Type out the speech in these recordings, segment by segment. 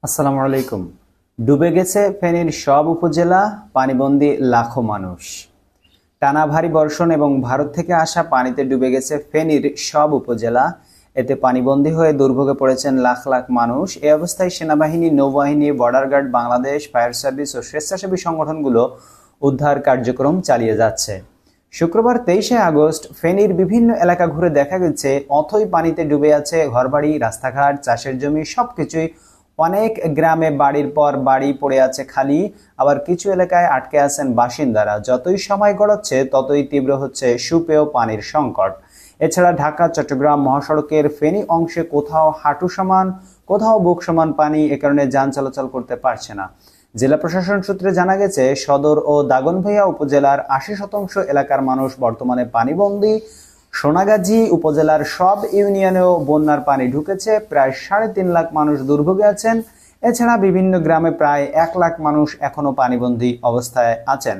আসসালামু আলাইকুম। ডুবে গেছে ফেনীর সব উপজেলা, পানিবন্দী লাখো মানুষ। টানা ভারী বর্ষণ এবং ভারত থেকে আসা পানিতে ডুবে গেছে ফেনীর সব উপজেলা। এতে পানিবন্দী হয়ে দুর্ভোগে পড়েছেন লাখ লাখ মানুষ। এই অবস্থায় সেনাবাহিনী, নৌবাহিনী, border guard, Bangladesh fire service ও স্বেচ্ছাসেবী সংগঠনগুলো উদ্ধার কার্যক্রম চালিয়ে যাচ্ছে। শুক্রবার 23শে আগস্ট ফেনীর বিভিন্ন এলাকা ঘুরে দেখা গেছে অথই পানিতে ডুবে আছে ঘরবাড়ি, রাস্তাঘাট, চাষের জমি, সবকিছুই। অনেক গ্রামে বাড়ির পর বাড়ি পড়ে আছে খালি, আবার কিছু এলাকায় আটকে আছেন বাসিন্দারা। যতই সময় গড়াচ্ছে ততই তীব্র হচ্ছে সুপেয় পানির সংকট। এছাড়া ঢাকা চট্টগ্রাম মহাসড়কের ফেনী অংশে কোথাও হাঁটু সমান, কোথাও বুক সমান পানি, এ কারণে যান চলাচল করতে পারছে না। জেলা প্রশাসন সূত্রে জানা গেছে, সদর ও দাগনভূঞা উপজেলার ৮০% এলাকার মানুষ বর্তমানে পানিবন্দী। সোনাগাজী উপজেলার সব ইউনিয়নেও বন্যার পানি ঢুকেছে। প্রায় ৩.৫ লাখ মানুষ দুর্ভোগে আছেন। এছাড়া বিভিন্ন গ্রামে প্রায় ১ লাখ মানুষ এখনো পানিবন্দী অবস্থায় আছেন।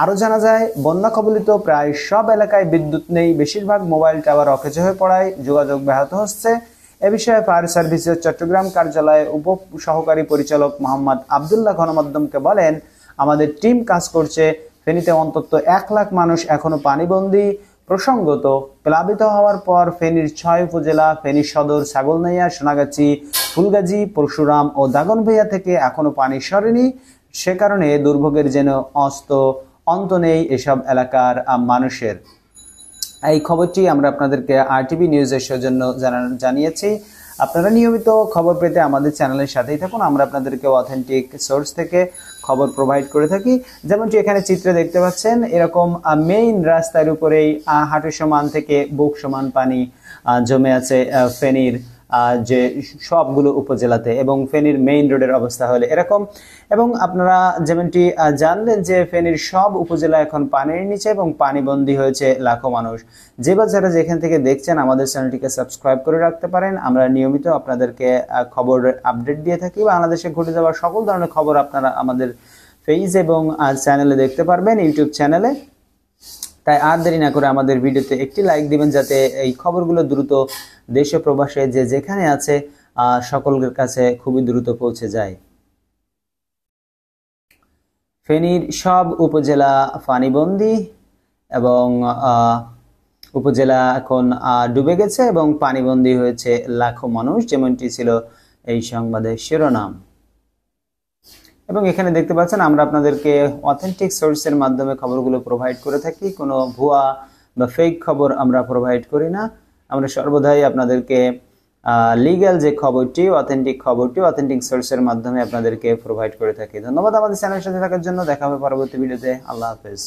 আরো জানা যায়, বন্যা কবলিত প্রায় সব এলাকায় বিদ্যুৎ নেই। বেশিরভাগ মোবাইল টাওয়ার অকেজ হয়ে পড়ায় যোগাযোগ ব্যাহত হচ্ছে। এ বিষয়ে ফায়ার সার্ভিসের চট্টগ্রাম কার্যালয়ে উপ সহকারী পরিচালক মোহাম্মদ আবদুল্লাহ গণমাধ্যমকে বলেন, আমাদের টিম কাজ করছে। ফেনীতে অন্তত ১ লাখ মানুষ এখনো পানিবন্দী। প্রসঙ্গত, প্লাবিত হওয়ার পর ফেনীর ৬ উপজেলা, ফেনী সদর, ছাগলনাইয়া, সোনাগাজী, ফুলগাজী, পরশুরাম ও দাগনভূঞা থেকে এখনো পানি সরেনি। সে কারণে দুর্ভোগের যেন অন্ত নেই এসব এলাকার মানুষের। এই খবরটি আমরা আপনাদেরকে আরটিভি নিউজের সৌজন্য জানিয়েছি। আপনারা নিয়মিত খবর পেতে আমাদের চ্যানেলের সাথেই থাকুন। আমরা আপনাদেরকে অথেন্টিক সোর্স থেকে খবর প্রোভাইড করে থাকি। যেমনটি এখানে চিত্রে দেখতে পাচ্ছেন, এরকম মেইন রাস্তার উপরেই হাঁটু সমান থেকে বুক সমান পানি জমে আছে ফেনীর যে সবগুলো উপজেলাতে, এবং ফেনীর মেইন রোডের অবস্থা হলে এরকম। এবং আপনারা যেমনটি জানলেন যে ফেনীর সব উপজেলা এখন পানির নিচে এবং পানিবন্দী হয়েছে লাখো মানুষ। যে বা যারা যেখান থেকে দেখছেন আমাদের চ্যানেলটিকে সাবস্ক্রাইব করে রাখতে পারেন। আমরা নিয়মিত আপনাদেরকে খবর আপডেট দিয়ে থাকি। বাংলাদেশে ঘটে যাওয়া সকল ধরনের খবর আপনারা আমাদের পেজ এবং চ্যানেলে দেখতে পারবেন, ইউটিউব চ্যানেলে। তাই আর দেরি না করে আমাদের ভিডিওতে একটি লাইক দিবেন, যাতে এই খবরগুলো দ্রুত দেশে প্রবাসে যে যেখানে আছে সকলের কাছে খুবই দ্রুত পৌঁছে যায়। ফেনীর সব উপজেলা পানিবন্দী এবং উপজেলা এখন ডুবে গেছে এবং পানিবন্দী হয়েছে লাখো মানুষ, যেমনটি ছিল এই সংবাদের শিরোনাম। এবং এখানে দেখতে পাচ্ছেন, আমরা আপনাদেরকে অথেন্টিক সোর্সের মাধ্যমে খবরগুলো প্রোভাইড করে থাকি। কোনো ভুয়া বা ফেক খবর আমরা প্রোভাইড করি না। আমরা সর্বদাই আপনাদেরকে লিগ্যাল যে খবরটি, অথেন্টিক সোর্সের মাধ্যমে আপনাদেরকে প্রোভাইড করে থাকি। ধন্যবাদ আমাদের চ্যানেলের সাথে থাকার জন্য। দেখা হবে পরবর্তী ভিডিওতে। আল্লাহ হাফেজ।